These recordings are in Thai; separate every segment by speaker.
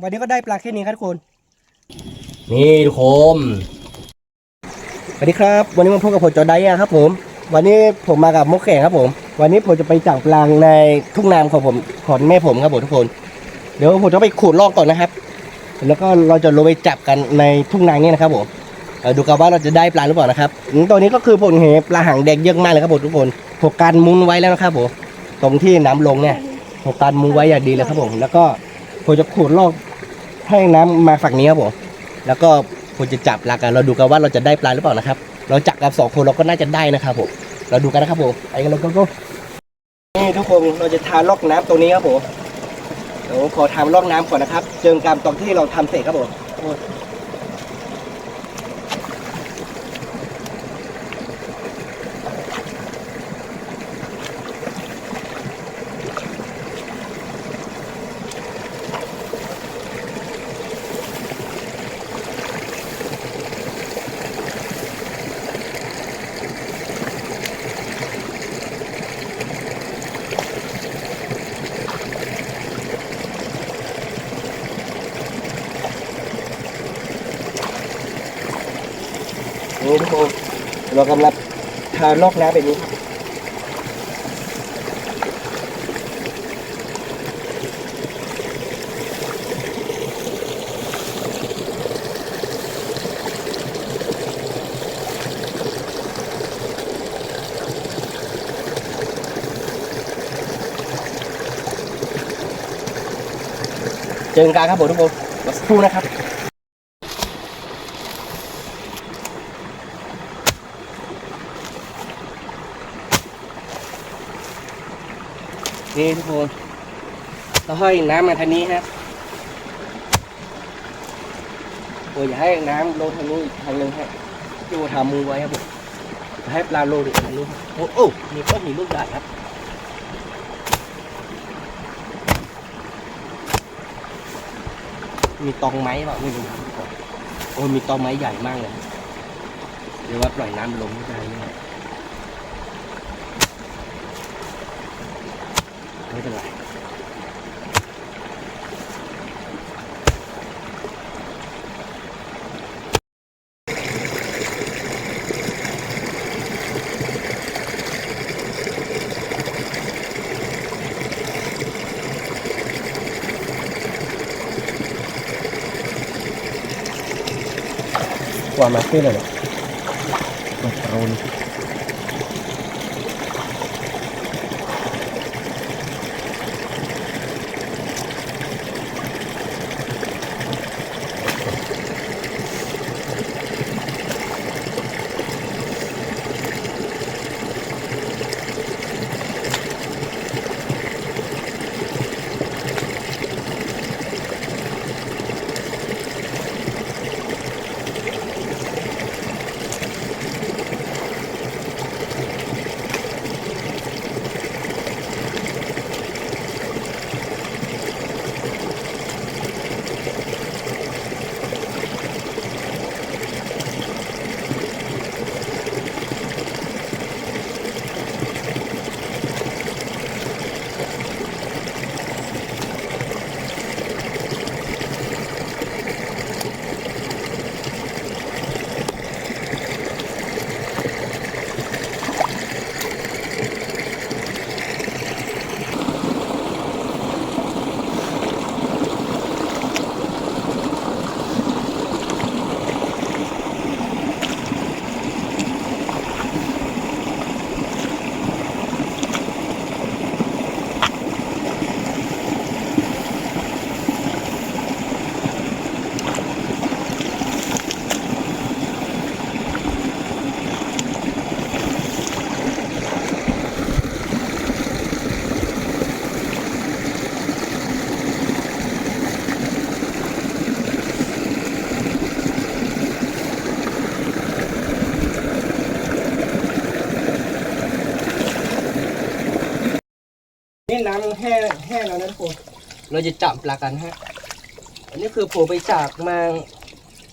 Speaker 1: วันนี้ก็ได้ปลาแค่นี้ครับทุกคนนี่ทุกคน สวัสดีครับวันนี้มาพบกับผมจอไดครับผมวันนี้ผมมากับมกแข่งครับผมวันนี้ผมจะไปจับปลาในทุ่งนาของผมของแม่ผมครับผมทุกคนเดี๋ยวผมจะไปขูดลอกก่อนนะครับแล้วก็เราจะลงไปจับกันในทุ่งนานี้นะครับผมดูกันว่าเราจะได้ปลาหรือเปล่านะครับตัวนี้ก็คือผมเห็นปลาหางแดงเยอะมากเลยครับผมทุกคนผมการมุ้งไว้แล้วนะครับผมตรงที่น้ำลงเนี่ยผมการมุ้งไว้อย่างดีเลยครับผมแล้วก็ผมจะขูดลอกให้น้ำมาฝั่งนี้ครับผมแล้วก็ผมจะจับปลากันเราดูกันว่าเราจะได้ปลาหรือเปล่านะครับเราจับกับ2 คนเราก็น่าจะได้นะครับผมเราดูกันนะครับผมไปกันเลยก็นี่ทุกคนเราจะทาลอกน้ำตรงนี้ครับผมเดี๋ยวขอทำลอกน้ำก่อนนะครับเจอกันตอนที่เราทำเสร็จครับผมนี่ทุกคนเรากำลังทาลอกน้ำแบบนี้ครับเจอกันครับผมทุกคนมาสักครู่นะครับนี่ทุกคนเราให้น้ำมาทางนี้ครับโอ้ยอย่าให้น้ำลงทางนี้อีกทางนึงครับที่ผมทำมือไว้ครับผมจะให้ปลาโลอีกทางนี้โอ้โอ้มีก้อนหินลูกใหญ่ครับมีตองไม้เปล่าไม่รู้ครับโอ้มีตองไม้ใหญ่มากเลยเดี๋ยวว่าปล่อยน้ำลงไม่ได้เนี่ยไม่เป็นไรกว่ามาขึ้นเลยมาโรนนี่น้ำแห้งแล้วนะทุกคนเราจะจับปลากันฮะอันนี้คือผมไปจับมา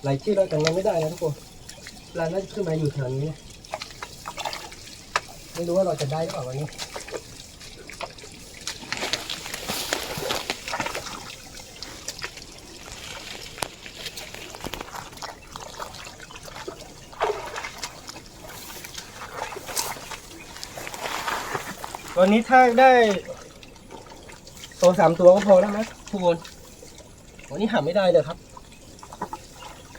Speaker 1: หลายที่แล้วแต่ยังไม่ได้นะทุกคนปลาน่าจะขึ้นมาอยู่แถวนี้ไม่รู้ว่าเราจะได้หรือเปล่าวันนี้ วันนี้ถ้าได้2-3 ตัวก็พอแล้วนะทุกคนวันนี้หาไม่ได้เลยครับ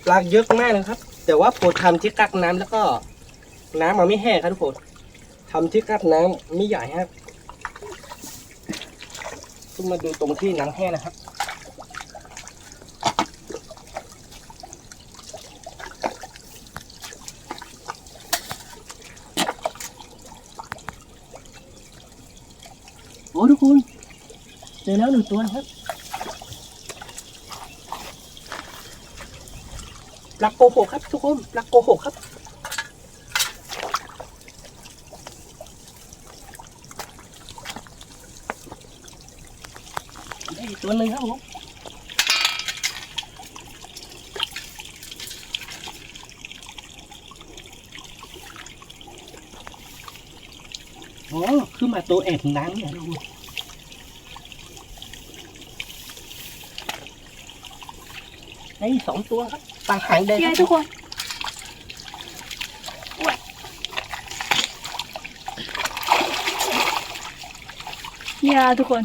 Speaker 1: ปลาเยอะมากเลยครับแต่ว่าผมทำที่กักน้ำแล้วก็น้ำมันไม่แห้งครับทุกคนทำที่กักน้ำไม่ใหญ่ครับขึ้นมาดูตรงที่น้ำแห้งนะครับโอ้ทุกคนเจอแล้ว1 ตัวนะครับปลาโกหกครับทุกคนปลาโกหกครับได้อีกตัวหนึ่งครับผมโอ้ขึ้นมาตัวแอบน้ำเนี่ยทุกคนได้2 ตัวครับปลาหางแดงครับทุกคน
Speaker 2: เนี่ยทุกคน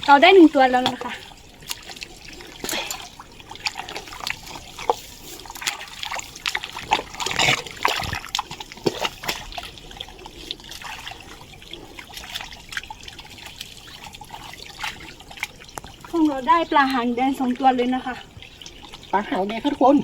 Speaker 2: เราได้1 ตัวแล้วนะคะพวกเราได้ปลาหางแดง2 ตัวเลยนะคะ
Speaker 1: ปลาหางแดงครับทุกคน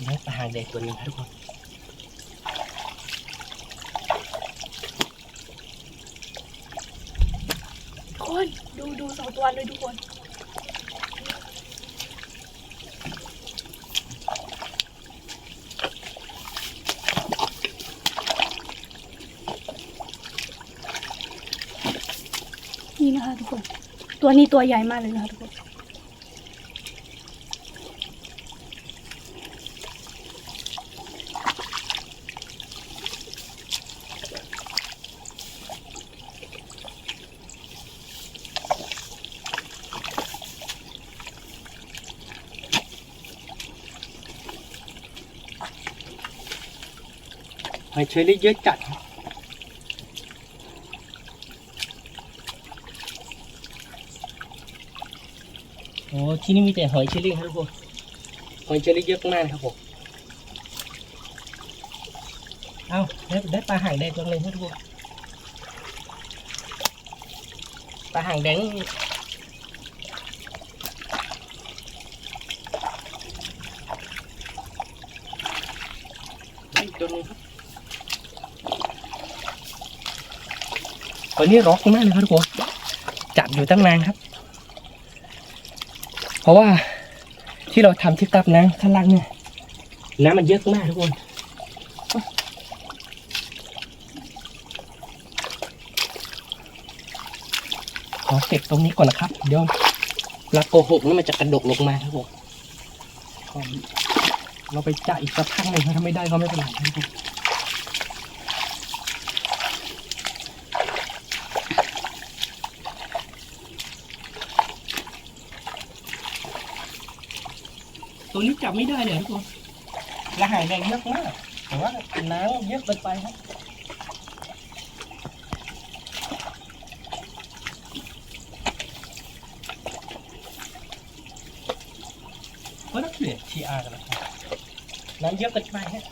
Speaker 1: ได้ปลาหางแดงตัวนึงครับทุกคน
Speaker 2: ดู2 ตัวเลยทุกคนนี่นะคะทุกคนตัวนี้ตัวใหญ่มากเลยนะคะทุกคน
Speaker 1: หอยเชอรี่เยอะจัดโอ้ที่นี่มีแต่หอยเชอรี่ครับทุกคนหอยเชอรี่เยอะมากครับผมเอาได้ปลาหางแดงตัวนึงครับทุกคนปลาหางแดงอีกตัวนึงครับวันนี้ร้อนมากเลยครับทุกคนจับอยู่ตั้งนานครับเพราะว่าที่เราทำที่กักน้ำข้างล่างเนี่ยน้ำมันเยอะมากทุกคนขอเก็บตรงนี้ก่อนนะครับเดี๋ยวปลาโกหกนี่มันจะกระดกลงมาครับผมเราไปจ่าอีกสักพักหนึ่งถ้าไม่ได้ก็ไม่เป็นไรครับผมตัวนี้จับไม่ได้เลยทุกคนและหางแดงเยอะมากแต่ว่าน้ำเยอะเกินไปครับก็ต้องเปลี่ยนทีอาร์กันนะครับน้ำเยอะเกินไปฮะ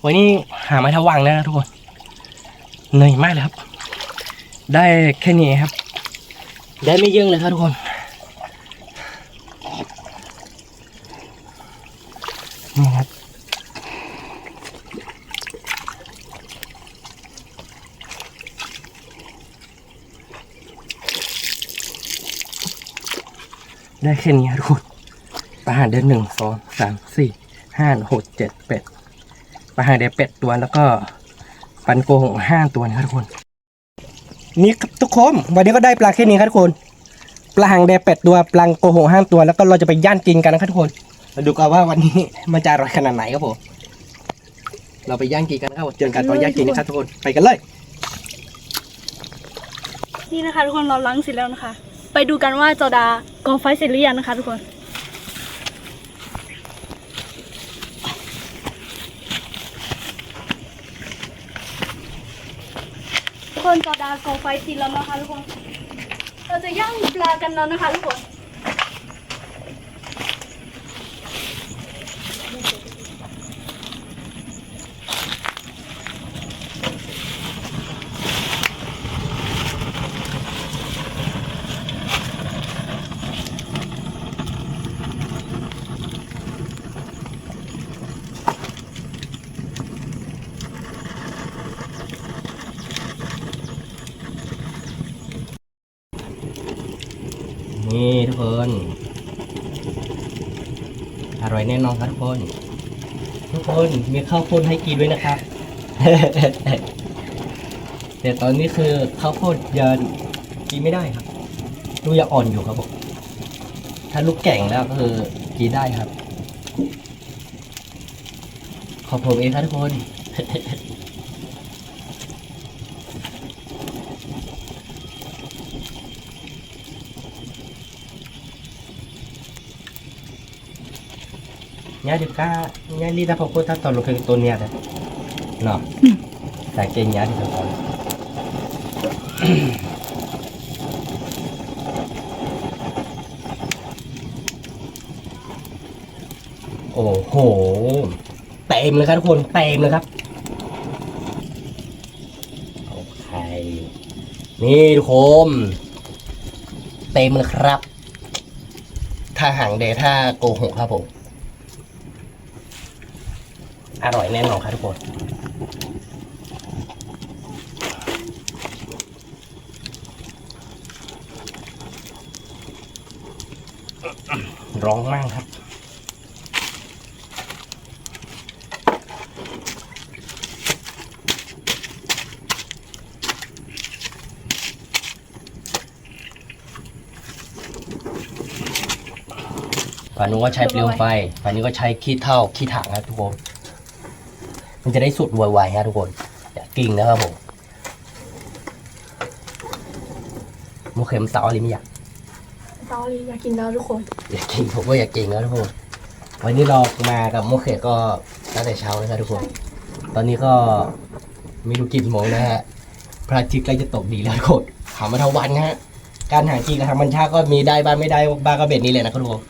Speaker 1: วันนี้หาไม้ทวังแล้วนะทุกคน เหนื่อยมากเลยครับได้แค่นี้ครับได้ไม่เยอะเลยครับทุกคนนี่ครับได้แค่นี้ครับทุกคนปลาหางเดือน1 2 3 4 5 6 7 8ปลาหางเดือน8 ตัวแล้วก็ปันโกหง5 ตัวนะครับทุกคนนี่ครับทุกคนวันนี้ก็ได้ปลาแค่นี้ครับทุกคนปลาหางแดง8 ตัวปลาโกหง5 ตัวแล้วก็เราจะไปย่างกินกันนะครับทุกคนมาดูกันว่าวันนี้มันจะอร่อยขนาดไหนครับผมเราไปย่างกินกันนะครับเจอกันตอนย่างกินนะครับทุกคนไปกันเลย
Speaker 2: นี่นะคะทุกคนเราล้างเสร็จแล้วนะคะ ไปดูกันว่าจอดากองไฟเสร็จหรือยังนะคะทุกคนจอดากองไฟติดแล้วนะคะทุกคนเราจะย่างปลากันแล้วนะคะทุกคน
Speaker 1: นี่ทุกคนอร่อยแน่นอนครับทุกคนมีข้าวโพดให้กินด้วยนะครับ แต่ตอนนี้คือข้าวโพดยังกินไม่ได้ครับลูกยังอ่อนอยู่ครับผมถ้าลูกแก่งแล้วก็คือกินได้ครับขอบผมเองครับทุกคน Nhá được ca nhá đi ra phòng cô ta toàn lục hình tôn nhạt này nọ tại trên nhá thì thôiโอ้โหเต็มเลยครับทุกคนเต็มเลยครับโอเคนี่ทุกคนเต็มเลยครับถ้าหางเดถ้าโกหกครับผมอร่อยแน่นอนครับทุกคนร้องมากครับฝั่งนู้นก็ใช้เปลวไฟฝั่งนี้ก็ใช้ขี้เถ้าขี้ถังครับทุกคนมันจะได้สุดไวๆครับทุกคนอย่ากิ้งนะครับผมโมเข็มสาวอะไรไม่อยาก
Speaker 2: ตอนนี้อยากกินแล้วทุกคน
Speaker 1: อยากกินผมก็อยากกินนะทุกคนวันนี้เรามากับโมเขก็ตั้งแต่เช้านะครับทุกคน ตอนนี้ก็ไม่รู้กี่โมงนะฮะพระอาทิตย์ใกล้จะตกดีแล้วทุกคนหามาทั้งวันนะฮะการหากินกับทางบัญชาก็มีได้บ้างไม่ได้บ้างก็เบ็ดนี้แหละนะครับทุกคน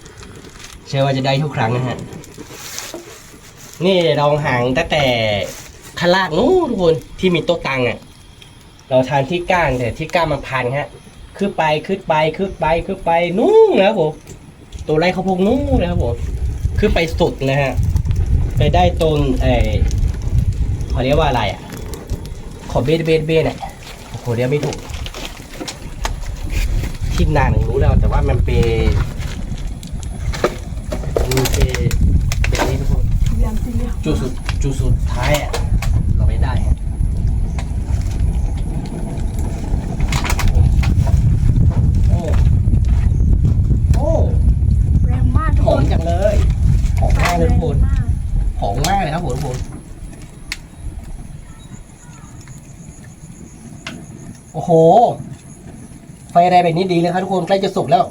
Speaker 1: เชื่อว่าจะได้ทุกครั้งนะฮะนี่เราหางตั้งแต่ข้างล่างนู้นทุกคนที่มีโต๊ะตังอ่ะเราทานที่ก้านแต่ที่ก้านมันพันฮะขึ้นไปนู้นนะครับผมตัวไรเขาพงนู้นนะครับผมขึ้นไปสุดนะฮะไปได้ต้นเขาเรียกว่าอะไรอ่ะขอเบสอ่ะโหเรียกไม่ถูกที่นานหนึ่งรู้แล้วแต่ว่ามันเป็นนี่ทุกคนจุดสุดท้ายอ่ะเราไม่ได้ฮะ
Speaker 2: แรงมากทุก
Speaker 1: ห
Speaker 2: ค
Speaker 1: อม
Speaker 2: น
Speaker 1: จังเลยหอมมากเลยทุกคนหอมมากเลยครับผมทุกคนโอ้โหไฟแรงแบบนี้ดีเลยครับทุกคนใกล้จะสุกแล้ว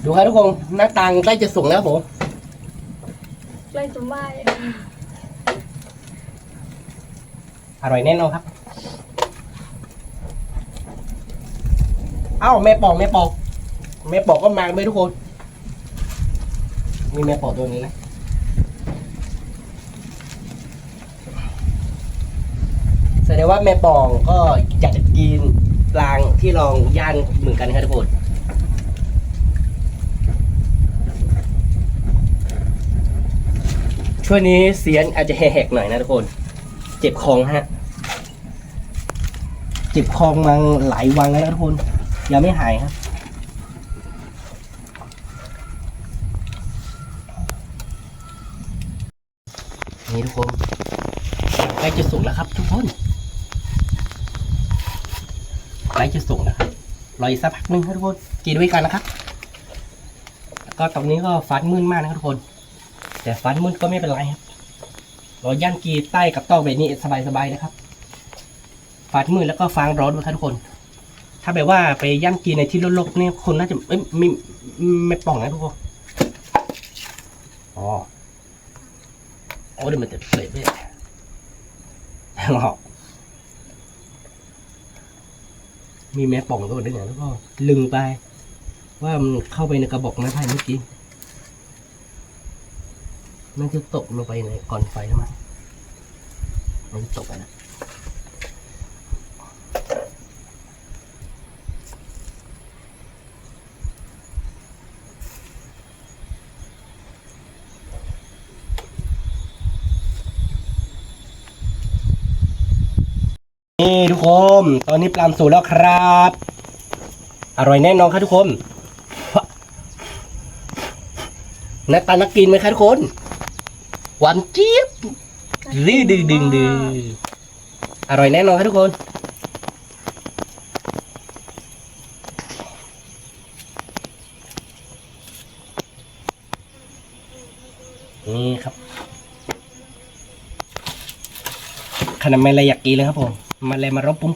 Speaker 1: ดูครับทุกคนหน้าตังใกล้จะสุกแล้วครับผม
Speaker 2: ใกล้จะไหม้
Speaker 1: อร่อยแน่นอนครับเอ้าแม่ปอกก็มาไปทุกคนมีแม่ปอกตัวนี้นะ ดงว่าแม่ปองก็อยากจะกินปลางที่ลองย่างเหมือนกันนะครับทุกคนช่วงนี้เสียงอาจจะแหกๆหน่อยนะทุกคนเจ็บคอฮะเจ็บคอมาหลายวันแล้วนะทุกคนยังไม่หายครับนี่ทุกคนใกล้จะสุกแล้วครับทุกคนใกล้จะสุกนะครับรออีกสักพักนึงครับทุกคนกินด้วยกันนะครับแล้วก็ตรงนี้ก็ฟันมืดมากนะครับทุกคนแต่ฟันมืดก็ไม่เป็นไรครับเราย่างกีใต้กับเต้าแบบนี้สบายๆนะครับฟันมืดแล้วก็ฟางร้อนด้วยครับทุกคนถ้าแบบว่าไปย่างกีในที่โลกๆเนี่ยคนน่าจะไม่ป่องนะทุกคนอ๋อโอ้เดี๋ยวมันจะเละเลยมีแม่ป่องตัวนึงแล้วก็ลึงไปว่ามันเข้าไปในกระบอกไม้ไผ่เมื่อกี้มันจะตกลงไปในก่อนไฟใช่ไหมมันจะตกไปนะนี่ทุกคนตอนนี้ปลาสุกแล้วครับอร่อยแน่นอนครับทุกคนหน้าตาน่ากินไหมครับทุกคนหวานเจี๊ยบดึงอร่อยแน่นอนครับทุกคนนี่ครับขนาดไม่อะไรอยากกินเลยครับผมมาเลยมารบปุ้ม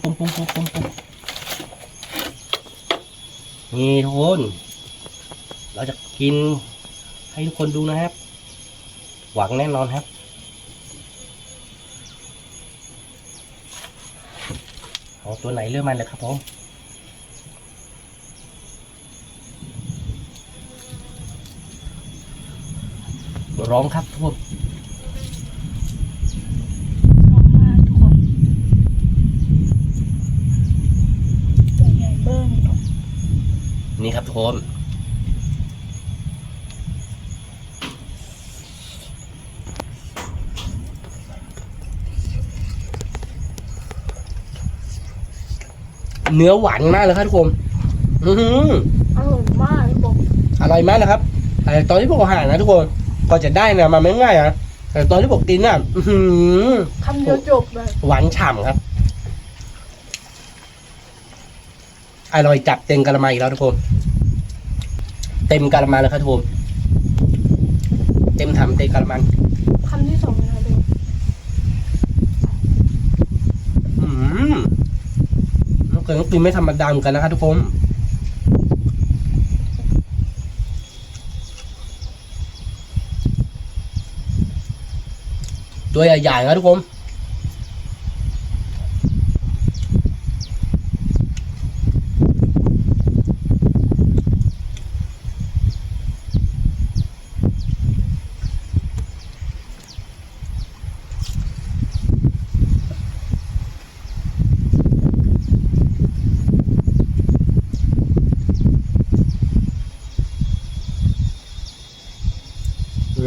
Speaker 1: นี่ทุกคนเราจะกินให้ทุกคนดูนะครับหวังแน่นอนครับเอาตัวไหนเลือกมาเลยครับผมร้องครับทุกคน
Speaker 2: ร้องมากทุกคนตัวใหญ่เบิ้ล
Speaker 1: นี่ครับทุกคนเนื้อหวานมากเลยครับทุกคน
Speaker 2: อร่อยมากทุกคน
Speaker 1: อร่อยมากนะครับแต่ตอนที่ผมหานะทุกคนก็จะได้นะมันไม่ง่ายนะแต่ตอนที่ผมกินน่ะ
Speaker 2: คำเดียวจบเลย
Speaker 1: หวานฉ่ำครับอร่อยจับเต็มกะละมังอีกแล้วทุกคนเต็มกะละมังเลยครับทุกคนเต็มเต็มกะละมัง
Speaker 2: คำที่สองนะคะทุก
Speaker 1: คนเกิดกินไม่ธรรมดาเหมือนกันนะครับทุกคนตัวใหญ่ๆนะทุกคน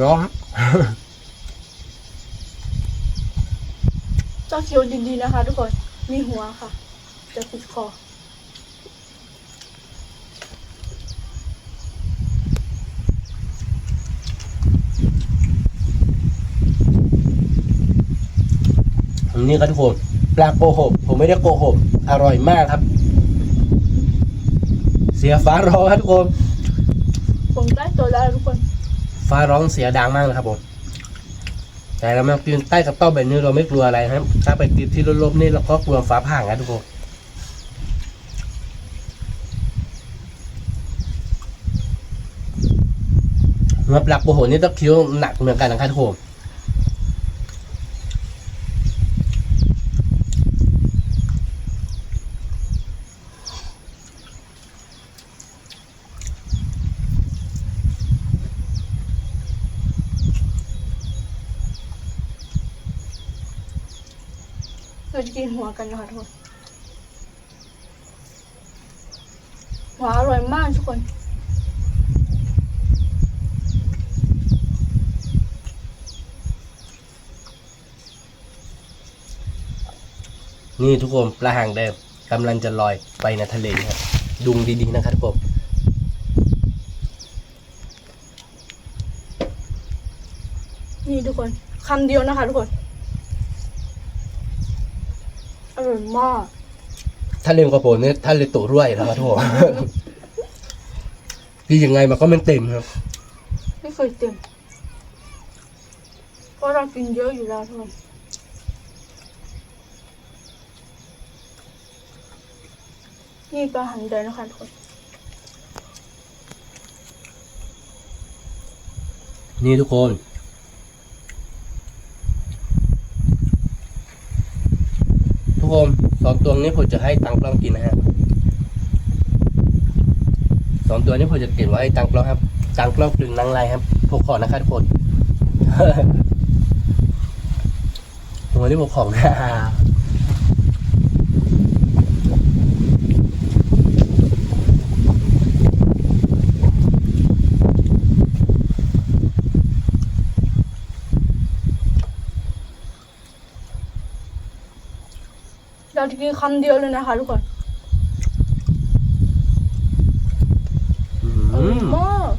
Speaker 1: ร้อน
Speaker 2: เจ้าเคียวดีๆนะคะทุกคนมีหัวค่ะจะติดคอ
Speaker 1: นี่ครับทุกคนปลาโกหกผมไม่ได้โกหกอร่อยมากครับเสียฟ้าร้องครับทุกคน
Speaker 2: ผมได้ตัวแล้วทุกคน
Speaker 1: ฟ้าร้องเสียดังมากนะครับผมแต่เรามากินใต้กระเต้าแบบนี้เราไม่กลัวอะไรครับถ้าไปติดที่ลบๆนี่เราก็กลัวฟ้าผ่านะทุกคนเมื่อปลาโกหกนี่ต้องเคี้ยวหนักเหมือนกันนะครับทุกคน
Speaker 2: เ เราจะกินหัวกันนะคะทุกคนหัวอร่อยมากทุกคน
Speaker 1: นี่ทุกคนปลาหางแดงกำลังจะลอยไปในทะเลครับดุงดีๆนะครับทุกคน
Speaker 2: นี่ทุกคนคำเดียวนะคะทุกคนอร่อยมาก
Speaker 1: ถ้าเร็วกว่าผมเนี่ยถ้าเลยตัวรุ่ยนะครับทุกคนที่ยังไงมันก็ไม่เต็มครับ
Speaker 2: ไม่เคยเต็มเพราะเรากินเยอะอยู่แล้วทุกคนนี่ปลาหางแดงนะคะทุกคน
Speaker 1: นี่ทุกคนสองตัวนี้ผมจะให้ตังกล้องกินนะฮะสองตัวนี้ผมจะเก็บไว้ให้ตังกล้องครับตังกล้องกลึงนังไรครับผมขอนะครับทุกคนตัวนี้ผมของนะ
Speaker 2: เราจะกินคำเดียวเลยนะคะทุกคนอร่อยมาก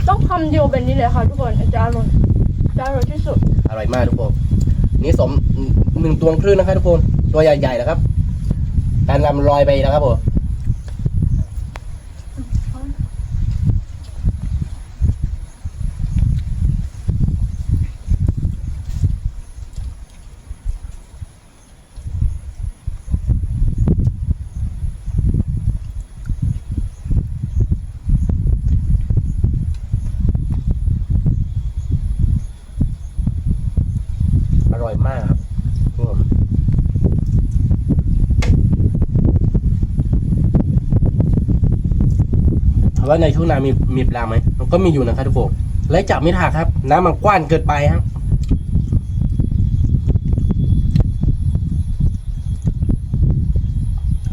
Speaker 2: ต้องคำเดียวแบบนี้เลยค่ะทุกคนจะอร่อยที่สุด
Speaker 1: อร่อยมากทุกคนนี่สม1 ตัวครึ่งนะครับทุกคนตัวใหญ่ๆนะครับการนำลอยไปนะครับผมอร่อยมากครับว่าในทุ่งนามีปลาไหมมันก็มีอยู่นะครับทุกคนและจับไม่ทันครับน้ำมันกว้านเกินไปครับ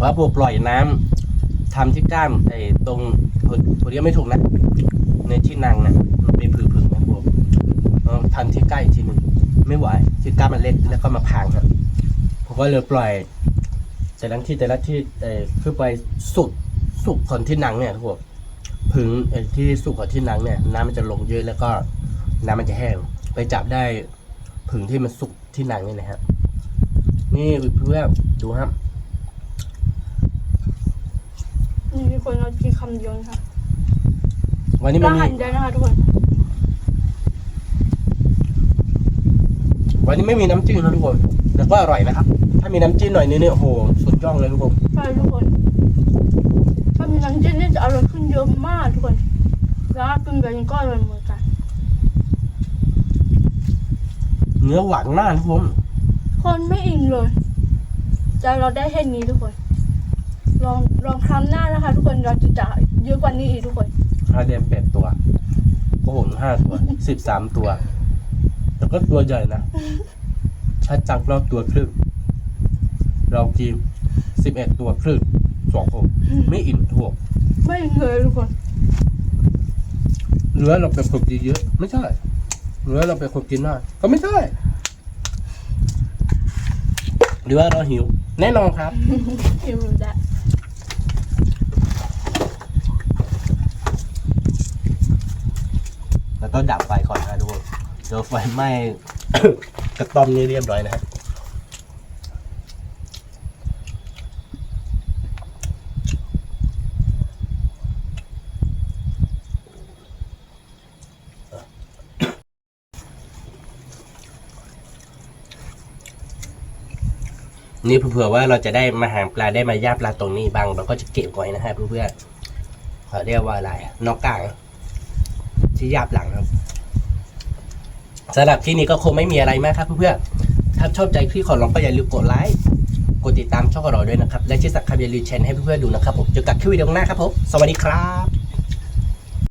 Speaker 1: ว่าพวกปล่อยน้ำทำที่ก้ามไอ้ตรงผมเรียกไม่ถูกนะในที่นางนะมันเป็นผืนๆนะพวกทำที่ใกล้ทีนึงไม่ไหวที่ก้ามมันเล็กแล้วก็มาพังครับผมก็เลยปล่อยแต่ละที่ขึ้นไปสุกคนที่นังเนี่ยทุกคนผึ่งที่สุกของที่นังเนี่ยน้ำมันจะลงเยอะแล้วก็น้ำมันจะแห้งไปจับได้ผึ่งที่มันสุกที่นังนี่นะฮะนี่เพื่อนดูครับ
Speaker 2: นี่ทุกคนเรากินคำเดียวนะคะ
Speaker 1: วันนี้มันมี
Speaker 2: ได้นะคะทุกคน
Speaker 1: วันนี้ไม่มีน้ำจิ้มนะทุกคนแต่ก็อร่อยนะครับถ้ามีน้ำจิ้มหน่อยนึงเนี่ยโอ้โหสุดยอดเลยทุกคน
Speaker 2: ใช่ทุกคนถ้ามีน้ำจิ้มนี่จะอร่อยขึ้นเยอะมากทุกคนแล้วกินแบบนี้ก็อร่อยเหมือนกัน
Speaker 1: เนื้อหวานมากทุก
Speaker 2: คนไม่อิ่มเลยแต่เราได้แค่นี้ทุกคนลองคำหน้านะคะทุกคนเราจะจ่ายเยอะกว่านี้อีกทุกคน
Speaker 1: 5 เดือน8 ตัวโอ้โห5 ตัว13 ตัวแต่ก็ตัวใหญ่นะชัดจังรอบตัวครึ่งเรากิน11 ตัวครึ่ง2 คนไม่อิ่มทั่ว
Speaker 2: ไม่อิ่มเลยทุกคน
Speaker 1: เนื้อเราเป็นคนกินเยอะไม่ใช่เนื้อเราเป็นคนกินน้อยก็ไม่ใช่หรือว่าเราหิวแน่นอนครับ
Speaker 2: หิวจ้ะ
Speaker 1: แล้วต้องดับไฟก่อนนะทุกคนเดี๋ยวไฟไหม้ กระต้อมนี่เรียบร้อยนะฮะนี่เผื่อว่าเราจะได้มาหาปลาได้มาย่าปลาตรงนี้บ้างเราก็จะเก็บไว้นะฮะเพื่อนๆเขาเรียกว่าอะไรนอกกลางที่ย่าหลังครับสำหรับที่นี้ก็คงไม่มีอะไรมากครับเพื่อนๆถ้าชอบใจพี่ขอร้องก็อย่าลืมกดไลค์กดติดตามช่องของเราด้วยนะครับและที่สำคัญอย่าลืมแชร์ให้เพื่อนๆดูนะครับผมเจอกันคลิปวิดีโอหน้าครับผมสวัสดีครับ